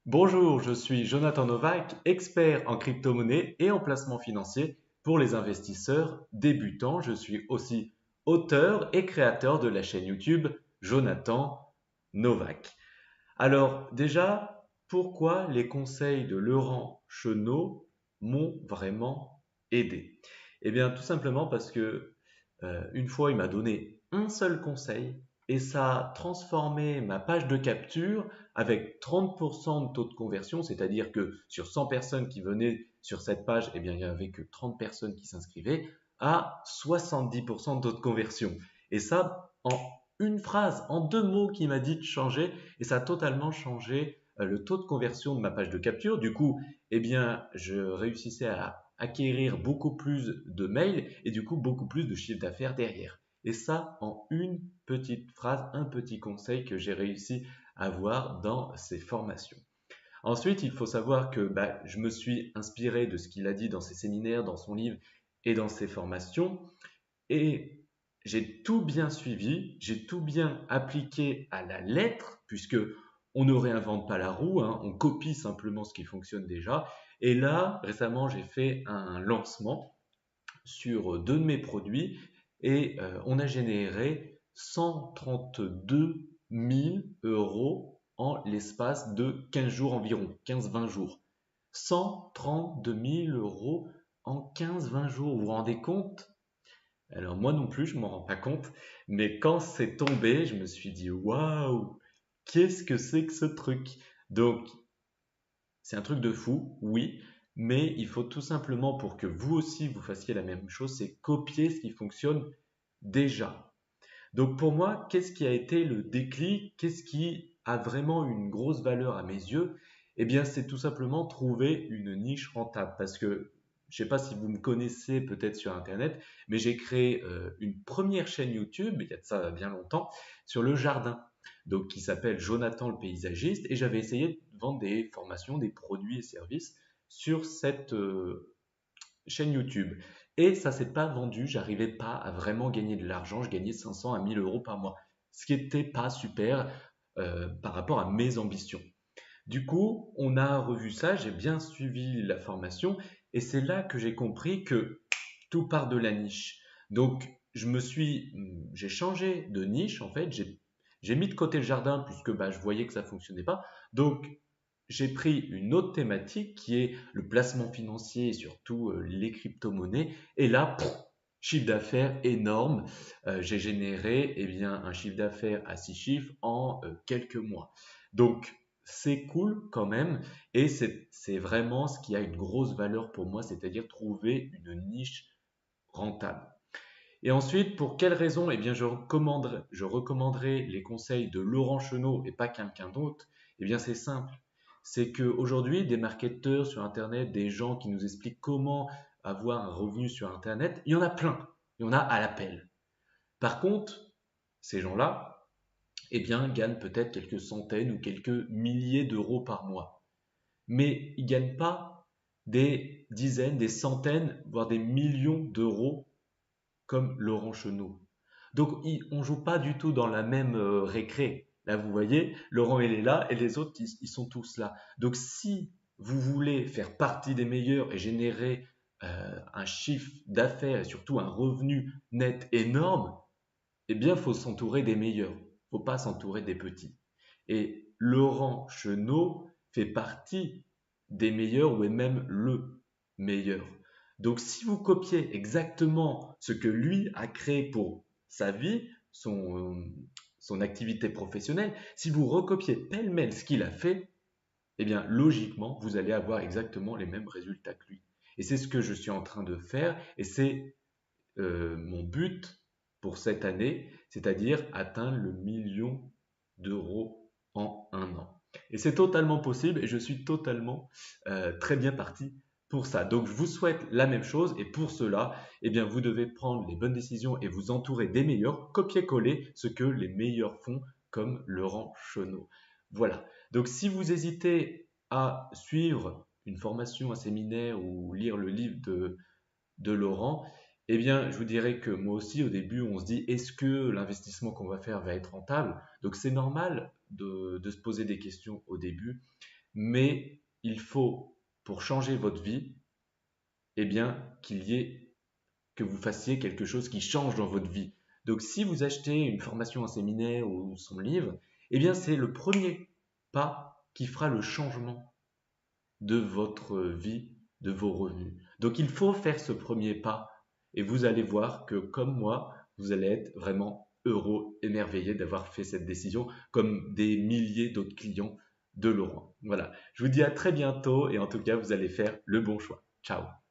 Bonjour, je suis Jonathan Novak, expert en crypto-monnaie et en placement financier pour les investisseurs débutants. Je suis aussi auteur et créateur de la chaîne YouTube Jonathan Novak. Alors déjà, pourquoi les conseils de Laurent Chenot m'ont vraiment aidé? Eh bien, tout simplement parce que une fois, il m'a donné un seul conseil et ça a transformé ma page de capture avec 30% de taux de conversion, c'est-à-dire que sur 100 personnes qui venaient sur cette page, eh bien, il n'y avait que 30 personnes qui s'inscrivaient, à 70% de taux de conversion. Et ça, en une phrase, en deux mots qu'il m'a dit de changer, et ça a totalement changé le taux de conversion de ma page de capture. Du coup, eh bien, je réussissais à acquérir beaucoup plus de mails et du coup beaucoup plus de chiffre d'affaires derrière. Et ça en une petite phrase, un petit conseil que j'ai réussi à avoir dans ces formations. Ensuite, il faut savoir que je me suis inspiré de ce qu'il a dit dans ses séminaires, dans son livre et dans ses formations. Et j'ai tout bien suivi, j'ai tout bien appliqué à la lettre, puisque on ne réinvente pas la roue, hein, on copie simplement ce qui fonctionne déjà. Et là, récemment, j'ai fait un lancement sur deux de mes produits et on a généré 132 000 euros en l'espace de 15 jours environ, 15-20 jours. 132 000 euros en 15-20 jours, vous vous rendez compte? Alors moi non plus, je m'en rends pas compte, mais quand c'est tombé, je me suis dit waouh, qu'est-ce que c'est que ce truc? Donc c'est un truc de fou, oui, mais il faut tout simplement pour que vous aussi vous fassiez la même chose, c'est copier ce qui fonctionne déjà. Donc pour moi, qu'est-ce qui a été le déclic? Qu'est-ce qui a vraiment une grosse valeur à mes yeux? Eh bien, c'est tout simplement trouver une niche rentable. Parce que je ne sais pas si vous me connaissez peut-être sur Internet, mais j'ai créé une première chaîne YouTube, il y a de ça bien longtemps, sur le jardin. Donc qui s'appelle Jonathan le paysagiste. Et j'avais essayé de vendre des formations, des produits et services sur cette chaîne YouTube. Et ça s'est pas vendu, j'arrivais pas à vraiment gagner de l'argent, je gagnais 500 à 1000 euros par mois, ce qui était pas super par rapport à mes ambitions. Du coup, on a revu ça, j'ai bien suivi la formation et c'est là que j'ai compris que tout part de la niche. Donc, j'ai changé de niche en fait, j'ai mis de côté le jardin puisque je voyais que ça fonctionnait pas. Donc, j'ai pris une autre thématique qui est le placement financier et surtout les crypto-monnaies. Et là, chiffre d'affaires énorme. J'ai généré bien, un chiffre d'affaires à 6 chiffres en quelques mois. Donc, c'est cool quand même. Et c'est vraiment ce qui a une grosse valeur pour moi, c'est-à-dire trouver une niche rentable. Et ensuite, pour quelles raisons? Eh bien, je recommanderais les conseils de Laurent Chenot et pas quelqu'un d'autre. Eh bien, c'est simple. C'est qu'aujourd'hui, des marketeurs sur Internet, des gens qui nous expliquent comment avoir un revenu sur Internet, il y en a plein. Il y en a à l'appel. Par contre, ces gens-là, eh bien, gagnent peut-être quelques centaines ou quelques milliers d'euros par mois. Mais ils ne gagnent pas des dizaines, des centaines, voire des millions d'euros comme Laurent Chenot. Donc on ne joue pas du tout dans la même récré. Là, vous voyez, Laurent il est là et les autres ils sont tous là. Donc si vous voulez faire partie des meilleurs et générer un chiffre d'affaires et surtout un revenu net énorme, eh bien, il faut s'entourer des meilleurs. Il ne faut pas s'entourer des petits. Et Laurent Chenot fait partie des meilleurs ou est même le meilleur. Donc, si vous copiez exactement ce que lui a créé pour sa vie, son activité professionnelle, si vous recopiez pêle-mêle ce qu'il a fait, eh bien, logiquement, vous allez avoir exactement les mêmes résultats que lui. Et c'est ce que je suis en train de faire et c'est mon but pour cette année, c'est-à-dire atteindre le million d'euros en un an. Et c'est totalement possible et je suis totalement très bien parti pour ça. Donc je vous souhaite la même chose et pour cela, eh bien, vous devez prendre les bonnes décisions et vous entourer des meilleurs, copier-coller ce que les meilleurs font comme Laurent Chenot. Voilà. Donc si vous hésitez à suivre une formation, un séminaire ou lire le livre de Laurent, eh bien, je vous dirais que moi aussi, au début, on se dit, est-ce que l'investissement qu'on va faire va être rentable? Donc, c'est normal de se poser des questions au début, mais il faut, pour changer votre vie, eh bien, que vous fassiez quelque chose qui change dans votre vie. Donc, si vous achetez une formation, un séminaire ou son livre, eh bien, c'est le premier pas qui fera le changement de votre vie, de vos revenus. Donc, il faut faire ce premier pas et vous allez voir que, comme moi, vous allez être vraiment heureux, émerveillé d'avoir fait cette décision, comme des milliers d'autres clients de Laurent. Voilà, je vous dis à très bientôt et en tout cas, vous allez faire le bon choix. Ciao.